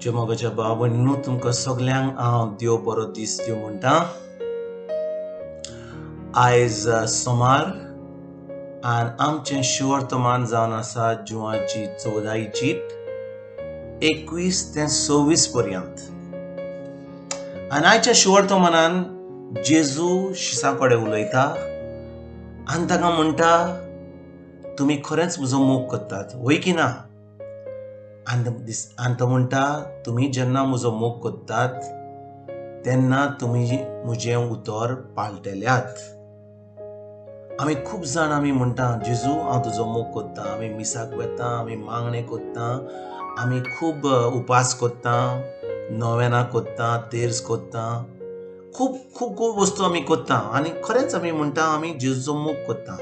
जे मोगाच्या बाबांनो तुमकां सगल्यांक हांव देव बरो दीस दिवं म्हणटा. आयज सोमार आनी आमचें शिवर्तमान जावन आसा जुवाची 14 चीट 21 ते 26 पर्यंत. आनी आयच्या शिवर्तमानान जेजू शिसां कडेन उलयता आनी ताका म्हणटा, तुमी खरेंच म्हजो मोग करतात वय की ना? आनी तो म्हणटा, तुमी जेन्ना म्हजो मोग करतात तेन्ना तुमी म्हजें उतर पाळटल्यात. आमी खूब जाण आमी म्हणटा, जेजू हांव तुजो मोग करता, आमी मिसाक वेता, आमी मागणे करता, आमी खूब उपास करता, नोवेनां करता, तेर्स करता, खूब खूब खूब वस्तू आमी करता आनी खरेंच आमी म्हणटा आमी जेजूचो मोग करता.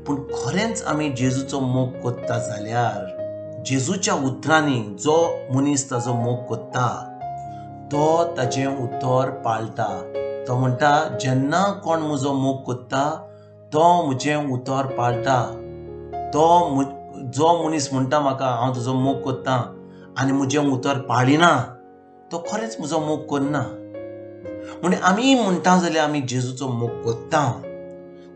पूण खरेंच आमी जेजूचो मोग करता जाल्यार जेजूच्या उतरांनी जो मनीस ताजो मोग करता तो ताचें उतर पाळटा. तो म्हणटा, जेन्ना कोण म्हजो मोग करता तो म्हजें उतर पाळटा. जो मनीस म्हणटा म्हाका हांव तुजो मोग करता आनी म्हजें उतर पाळिना तो खरेंच म्हजो मोग करना. म्हणजे आमी म्हणटा जाल्यार आमी जेजूचो मोग करता.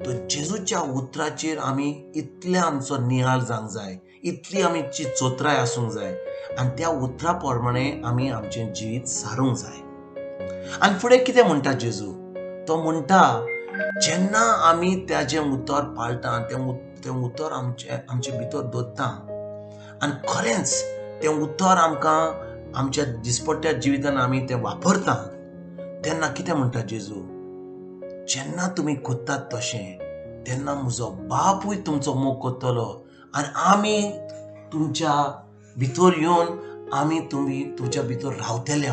तो जेजूच्या उतराचेर आमी इतले आमचो नियाळ जावंक जाय, इतली आमची चोत्राय आसूंक जाय आनी त्या उतरा प्रमाणे आमी आमचें जिवीत सारूंक जाय. आनी फुडें कितें म्हणटा जेजू? तो म्हणटा, जेन्ना आमी ताजें उतर पाळटा, तें उतर आमचे भितर दवरता आनी खरेंच तें उतर आमकां आमच्या दिसपट्ट्या जिवितान आमी तें वापरता, तेन्ना कितें म्हणटा जेजू? जेन्ना तुमी करतात तशें तेन्ना म्हजो बापूय तुमचो मोग करतलो आनी आमी तुमच्या भितर येवन आमी तुमच्या भितर रावतले.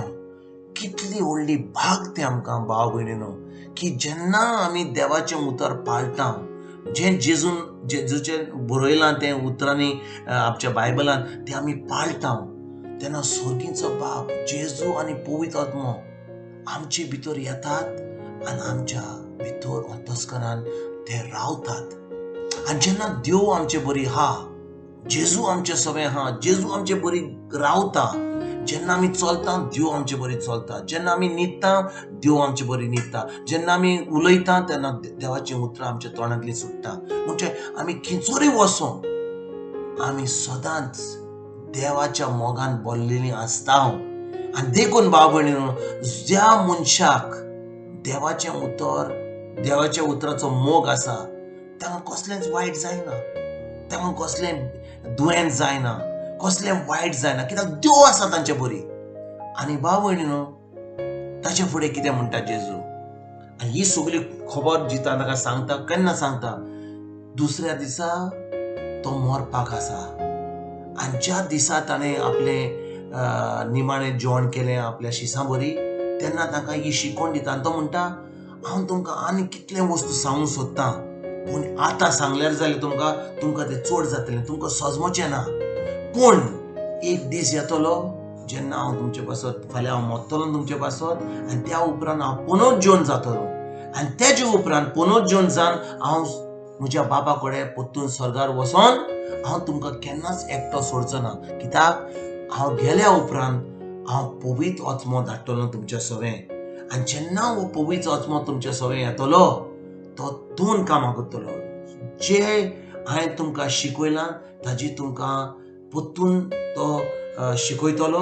कितली व्हडली भाग तें आमकां भाव भयणीनो, की जेन्ना आमी देवाचें उतर पाळटा, जें जेजूचें बरयलां तें उतरांनी आमच्या बायबलान तें आमी पाळटा, तेन्ना स्वर्गीचो बाप जेजू आनी पवित्र आत्मो आमचे भितर येतात आनी आमच्या भितर अंतस्करान ते रावतात. आनी जेन्ना देव आमचे बरी हा, जेजू आमचे सगळें हा, जेजू आमचे बरी रावता, जेन्ना आमी चलता देव आमचे बरी चलता, जेन्ना आमी न्हिदता देव आमचे बरी न्हिदता, जेन्ना आमी उलयता तेन्ना देवाची उतरां आमच्या तोंडांतली सुट्टा. म्हणजे आमी खंयसरूय वचूं आमी सदांच देवाच्या मोगान भरलेलीं आसता. आनी देखून भाव भयणीनो, ज्या मनशाक देवाच्या उतराचो मोग आसा ताका कसलेंच वायट जायना, ताका कसलें दुयेंत जायना, कसलें वायट जायना, कित्याक देव आसा तांचे बरी. आनी भाव भयणीनो, ताचे फुडें कितें म्हणटा जेजू? आनी ही सगळी खबर जी ताका सांगता, केन्ना सांगता? दुसऱ्या दिसा तो मरपाक आसा आनी ज्या दिसा ताणें आपलें निमाणें जेवण केलें आपल्या शिसां बरी, तेन्ना ताका ही शिकवण दिता आनी तो म्हणटा, हांव तुमकां आनी कितले वस्तू सांगूंक सोदतां पूण आतां सांगल्यार जाल्यार तुमकां तें चड जातलें, तुमकां सजमोचें ना. पूण एक दीस येतलो जेन्ना हांव तुमचे पासत, फाल्यां हांव मरतलों तुमचे पासत आनी त्या उपरांत हांव पुनूच जेवन जातलों आनी तेजे उपरांत पुनूच जेवन जावन हांव म्हज्या बापा कडेन परतून स्वर्गार वचोन हांव तुमकां केन्नाच एकटो सोडचो ना, कित्याक हांव गेल्या उपरांत हांव पवित्र आत्मो धाडटलों तुमच्या सवें. आनी जेन्ना हो पवित्र आत्मो तुमच्या सवें येतलो तो 2 कामां करतलो. जे हांवें तुमकां शिकयलां ताजी तुमकां परतून तो शिकयतलो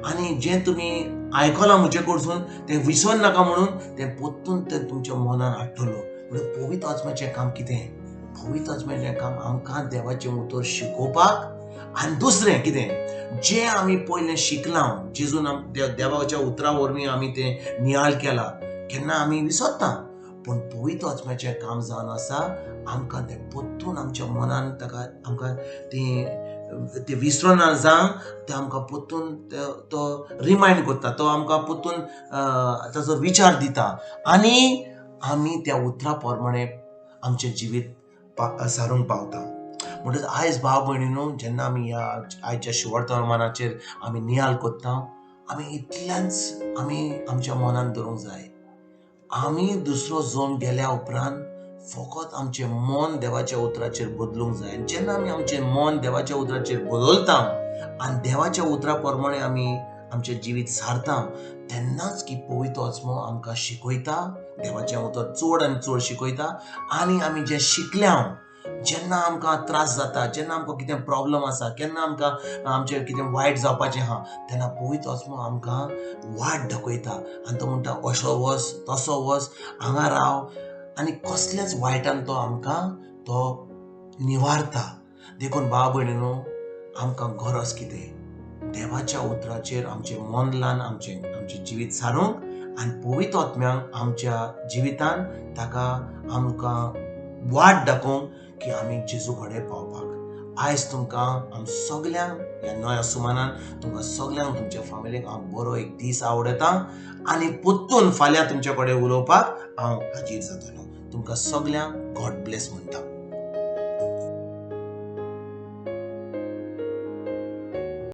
आनी जें तुमी आयकलां म्हजे कडसून तें विसर नाका म्हणून तें परतून तें तुमच्या मनान हाडटलो. म्हणजे पवित्र आत्म्याचें काम कितें? पवित्र आत्म्याचें काम आमकां देवाचें उतर शिकोवपाक आनी दुसरें कितें? जें आमी पयलें शिकलां, जेजून देवाच्या उतरा वरवीं आमी तें नियाळ केलां, केन्ना आमी विसरता. पूण पवित्र आत्म्याचें काम जावन आसा आमकां तें परतून आमच्या मनान आमकां तें विसरना जावंक तें आमकां परतून तो रिमायंड करता, तो आमकां परतून ताचो विचार दिता आनी आमी त्या उतरा प्रमाणे आमचें जिवीत सारूंक पावता. म्हणटच आयज भाव भयणीनो, जेन्ना आमी आयच्या शिवर्तमानाचेर आमी नियाळ करता, आमी इतलेंच आमी आमच्या मनान दवरूंक जाय. आमी दुसरो जोन गेल्या उपरांत फकत आमचें मन देवाच्या उतराचेर बदलूंक जाय. जेन्ना आमी आमचें मन देवाच्या उतराचेर बदलता आणि देवाच्या उतरा प्रमाणे आमी आमचे जिवीत सारता तेन्नाच की पवित्र आत्मो आमकां शिकयता, देवाचें उतर चड आनी चड शिकयता आनी आमी जें शिकल्या जेन्ना आमकां त्रास जाता, जेन्ना आमकां कितें प्रॉब्लम आसा, केन्ना आमकां आमचें कितें वायट जावपाचें आहा तेन्ना पवित्र आत्मो आमकां वाट दाखयता आनी तो म्हणटा असो वच, तसो वच, हांगा राव आनी कसलेच वायटान तो आमकां तो निवारता. देखून भाव भयणीनो, आमकां गरज कितें? देवाच्या उतराचेर आमचें मन लावन आमचें जिवीत सारूंक आनी पवित्र आत्म्याक आमच्या जिवितान ताका आमकां वाट दाखोवंक की आमी जेजू कडेन पावपाक. आयज तुमकां आम सगल्यांक ह्या नव्या सुमारान तुमकां सगल्यांक तुमच्या फॅमिलीक हांव बरो एक दीस आवडटा आनी परतून फाल्यां तुमचे कडेन उलोवपाक हांव हाजीर जातलों. तुमकां सगल्यांक गॉड ब्लेस म्हणटा.